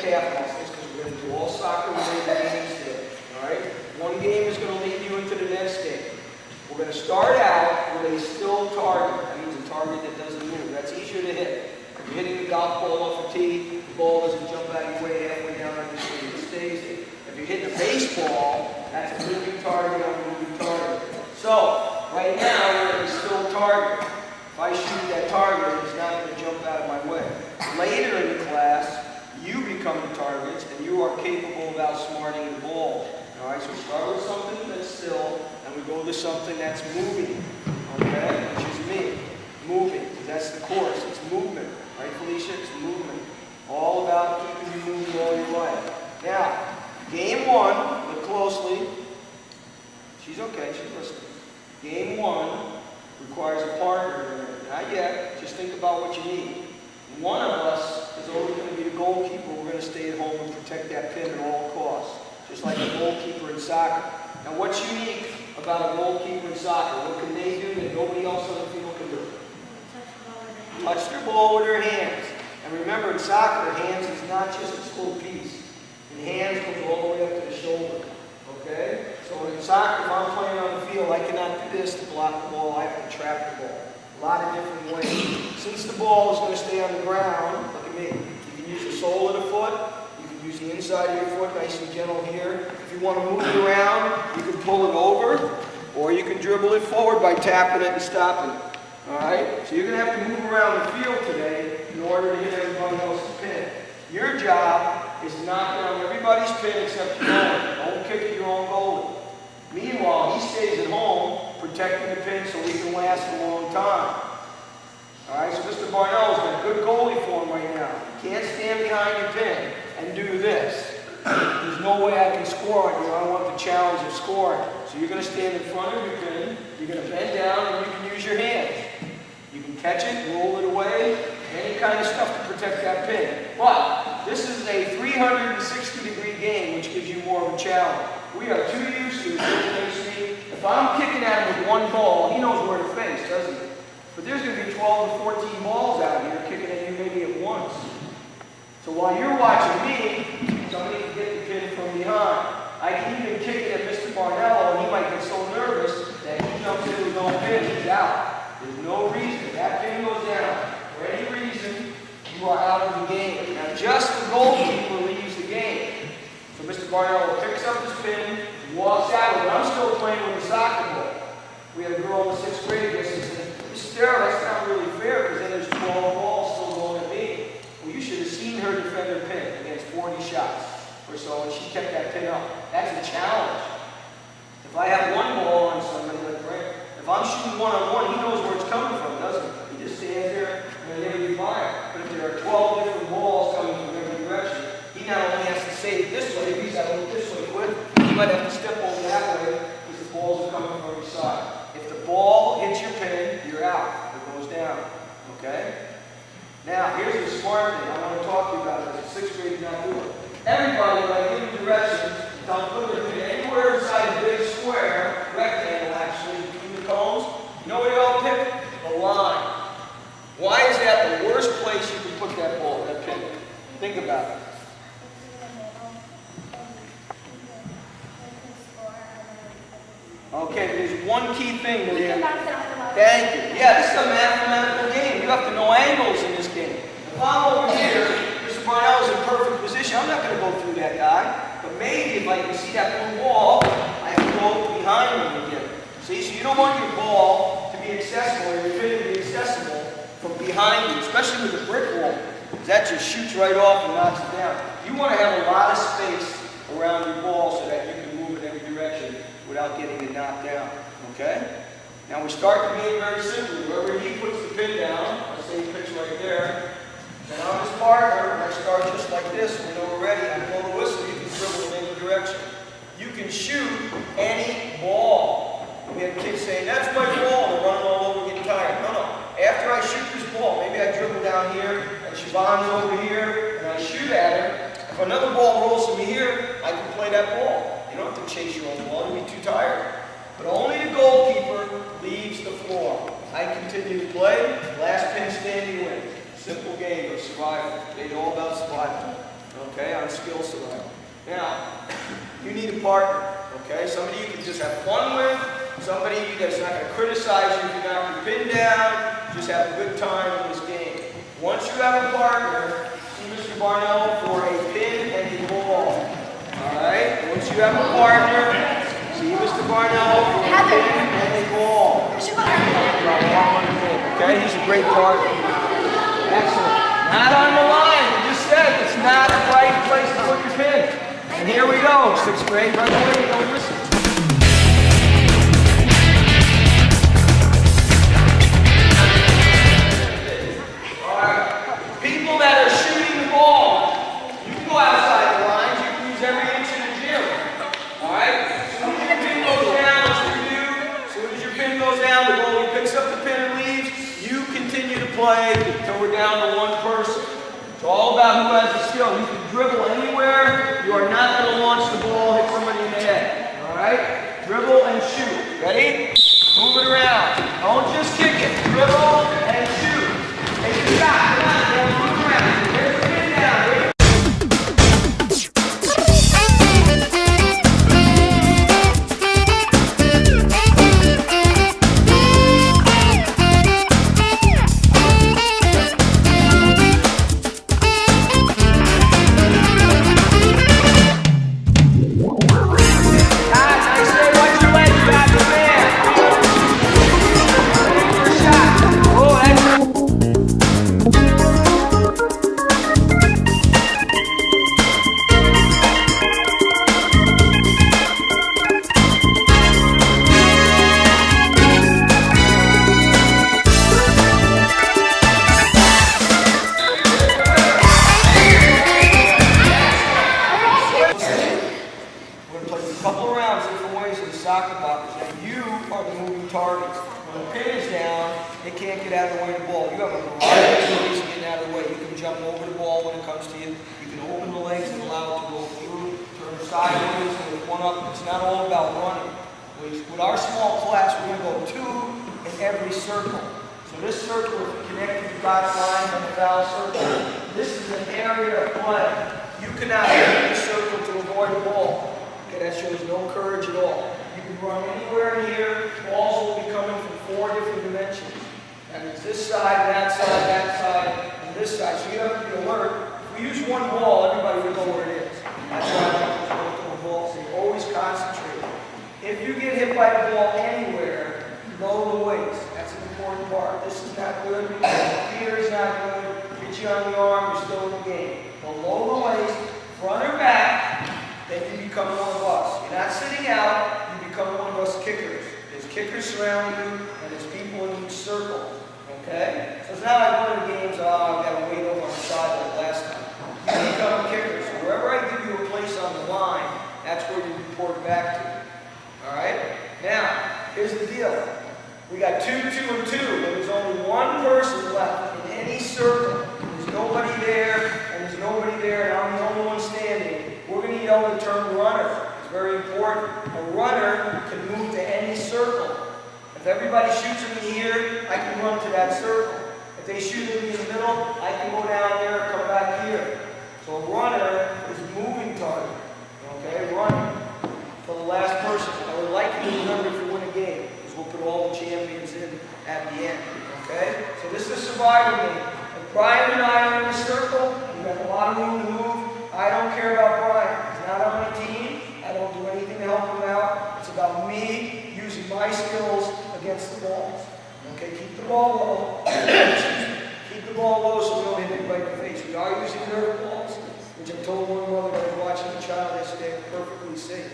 calf muscles because we're going to do all soccer-related games today. All right? One game is going to lead you into the next game. We're going to start out with a still target. That means a target that doesn't move. That's easier to hit. If you're hitting the golf ball off a tee, the ball doesn't jump out of your way halfway down on your swing. It stays there. If you're hitting a baseball, that's a moving target on a moving target. So, right now, we're at a still target. If I shoot that target, it's not going to jump out of my way. Later in the class, you become the targets, and you are capable of outsmarting the ball. All right, so we start with something that's still, and we go to something that's moving, okay, which is me. Moving, that's the course. It's movement, right, Felicia? It's movement. All about keeping you moving all your life. Now, game one, look closely. She's okay, she's listening. Game one requires a partner. Not yet, just think about what you need. One of us is always going to be the goalkeeper. We're going to stay at home and protect that pin at all costs, just like a goalkeeper in soccer. Now, what's unique about a goalkeeper in soccer? What can they do that nobody else on the field can do? Touch their ball with their hands. And remember, in soccer, hands is not just a little piece. And hands goes all the way up to the shoulder. Okay? So in soccer, if I'm playing on the field, I cannot do this to block the ball. I have to trap the ball. A lot of different ways. Since the ball is going to stay on the ground, look at me. You can use the sole of the foot. You can use the inside of your foot, nice and gentle here. If you want to move it around, you can pull it over, or you can dribble it forward by tapping it and stopping it. All right? So you're going to have to move around the field today in order to hit everybody else's pin. Your job is to knock down everybody's pin except your own. Don't kick at your own goalie. Meanwhile, he stays at home protecting the pin so he can last a long time. All right, so Mr. Barnell's got a good goalie form right now. You can't stand behind your pin and do this. There's no way I can score on you. I don't want the challenge of scoring. So you're going to stand in front of your pin, you're going to bend down, and you can use your hands. You can catch it, roll it away, any kind of stuff to protect that pin. But this is a 360-degree game, which gives you more of a challenge. We are too used to it. If I'm kicking at him with one ball, he knows where to face, doesn't he? But there's going to be 12 to 14 balls out here kicking at you maybe at once. So while you're watching me, somebody can get the pin from behind. I can even kick it at Mr. Barnello, and he might get so nervous that he jumps into his own pin. He's out. There's no reason. That pin goes down. For any reason, you are out of the game. Now, just the goalkeeper leaves the game. So Mr. Barnello picks up his pin, walks out, and I'm still playing with a soccer ball. We had a girl in the 6th grade that said, Cestaro, that's not really fair because then there's 12 balls still going at me. Well, you should have seen her defend her pin against 40 shots or so, and she kept that pin up. That's a challenge. If I have one ball on somebody like Brent, if I'm shooting one-on-one, he knows where it's coming from, doesn't he? He just stands there and then he'll be fine. But if there are 12 different balls coming from every direction, he not only has to save this way, he's got to look this way quick. He might have to step over that way because the balls are coming from every side. If the ball hits your pin, you're out. It goes down. Okay? Now, here's the smart thing I want to talk to you about as a 6th grade not doing. Everybody, when I give you directions, don't put their pin anywhere inside a big square, rectangle actually, between the cones. You know what they all pick? The line. Why is that the worst place you can put that ball, that pin? Think about it. Okay, there's one key thing that thank you. Yeah, this is a mathematical game. You have to know angles in this game. If I'm over here, Mr. Barnell is in perfect position. I'm not going to go through that guy. But maybe if I can see that blue wall, I have to go behind him again. See, so you don't want your ball to be accessible, or your pin to be accessible from behind you, especially with a brick wall. Because that just shoots right off and knocks it down. You want to have a lot of space around your ball so that you can move in every direction without getting it knocked down, okay? Now we start the game very simply. Wherever he puts the pin down, let's say he picks right there, and I'm his partner, I start just like this. We know we're ready. I blow the whistle, you can dribble in any direction. You can shoot any ball. We have kids saying, that's my ball, they're running all over getting tired. No, no. After I shoot this ball, maybe I dribble down here, and Siobhan's over here, and I shoot at her. If another ball rolls to me here, I can play that ball. You don't have to chase your own ball, you'll be too tired. But only the goalkeeper leaves the floor. I continue to play, last pin standing wins. Simple game of survival. They know all about survival. okay, on skill survival. Now, you need a partner, okay? Somebody you can just have fun with, somebody that's not going to criticize you if you knock your pin down, just have a good time in this game. Once you have a partner, see Mr. Barnell for a pin and a ball. All right? Once you have a partner, see Mr. Barnell for a pin and a ball. Okay? He's a great partner. Excellent. Not on the line. We just said it's not the right place to put your pin. And here we go, 6th grade, right away, don't listen. Alright, people that are shooting the ball, you can go outside the lines, you can use every inch in the gym. Alright, as soon as your pin goes down, let's review. As soon as your pin goes down, the goalie picks up the pin and leaves, you continue to play until we're down to one person. It's all about who has the skill. You can dribble anywhere. You are not going to launch the ball, hit somebody in the head. All right? Dribble and shoot. Ready? Move it around. Don't just kick it. Dribble and shoot. Take a shot. Come on, man. Move it around. There's the pin down. Ready? Soccer boxes, and you are the moving targets. When the pin is down, it can't get out of the way of the ball. You have a variety of ways of getting out of the way. You can jump over the ball when it comes to you. You can open the legs and allow it to go through, turn sideways, and lift one up. It's not all about running. With our small class, we're going to go 2 in every circle. So this circle is connected to God's line and the foul circle. This is an area of play. You cannot enter the circle to avoid the ball. Okay, that shows no courage at all. You can run anywhere in here. Balls will be coming from 4 different dimensions. That means this side, and this side. So you have to be alert. If we use one ball, everybody will know where it is. That's why I like to multiple balls. So you always concentrate. If you get hit by the ball anywhere, lower the waist. That's an important part. This is not good. Fear is not good. Hit you on the arm, you're still in the game. Below the waist, front or back, then you become one of us. You're not sitting out, you become one of us kickers. There's kickers surrounding you, and there's people in each circle. Okay? So it's not like one of the games, I've got to wait over on the side like last time. You become kickers. So wherever I give you a place on the line, that's where you report back to. Alright? Now, here's the deal. We got 2, 2, and 2, but there's only one person left in any circle. There's nobody there, and there's nobody there, and I'm the only one standing. We're going to yell the term runner. It's very important. A runner can move to any circle. If everybody shoots at me here, I can run to that circle. If they shoot at me in the middle, I can go down there and come back here. So a runner is a moving target. Okay, running. For the last person, I would like you to remember if you win a game, because we'll put all the champions in at the end. Okay? So this is a survival game. If Brian and I are in a circle, we've got a lot of room to move. I don't care about Brian. He's not on my team. I don't do anything to help him out. It's about me using my skills against the balls. Okay, keep the ball low. Keep the ball low so we don't hit anybody in the face. We are using nerve balls, which I told one mother that was watching the child yesterday, perfectly safe.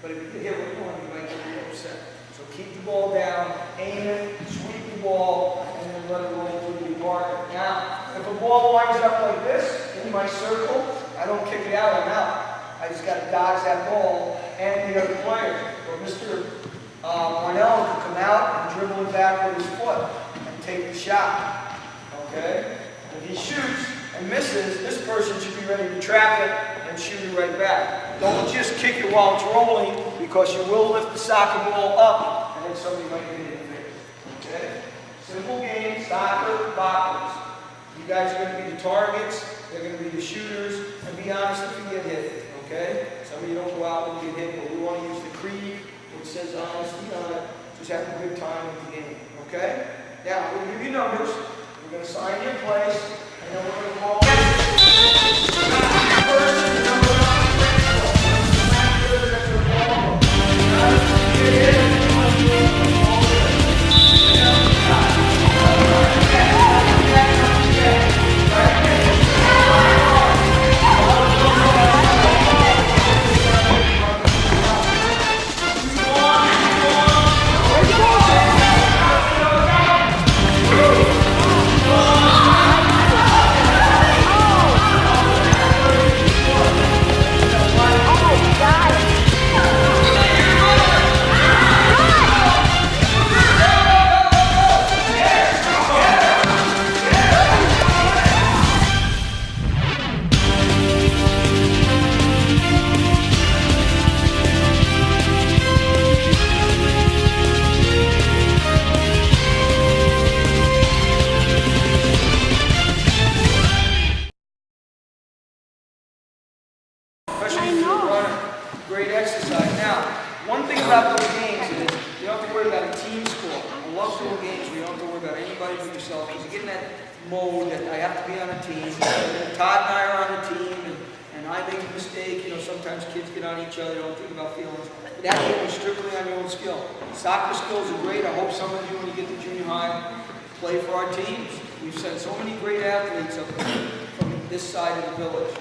But if you hit with one, you might get really upset. So keep the ball down, aim it, sweep the ball, and then let it roll through the partner. Now, if a ball winds up like this in my circle, I don't kick it out, I'm out. I just got to dodge that ball and the other player. But Mr. Marnell can come out and dribble it back with his foot and take the shot. Okay? If he shoots and misses, this person should be ready to trap it and shoot it right back. Don't just kick it while it's rolling, because you will lift the soccer ball up and then somebody might get it in the face. Okay? Simple game, soccer, boxers. You guys are going to be the targets. They're going to be the shooters. And be honest if you get hit, okay? Some of you don't go out and get hit, but we want to use the creed, which says honesty on it. Just have a good time at the game, okay? Now, we're going to give you numbers. We're going to sign your place, and then we're going to call first number especially if you're running. Great exercise. Now, one thing about those games is you don't have to worry about a team score. I love doing games where you don't have to worry about anybody but yourself, because you get in that mode that I have to be on a team. And Todd and I are on a team, and I make a mistake. You know, sometimes kids get on each other, don't think about feelings. But that game is strictly on your own skill. Soccer skills are great. I hope some of you, when you get to junior high, play for our teams. We've sent so many great athletes up from this side of the village.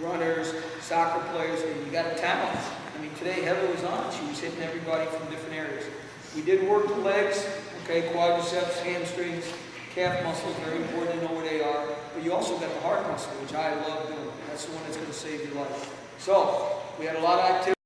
Runners, soccer players, and you got a talent. I mean, today Heather was on. She was hitting everybody from different areas. We did work the legs, okay, quadriceps, hamstrings, calf muscles, very important to know where they are. But you also got the heart muscle, which I love doing. That's the one that's going to save your life. So, we had a lot of activity.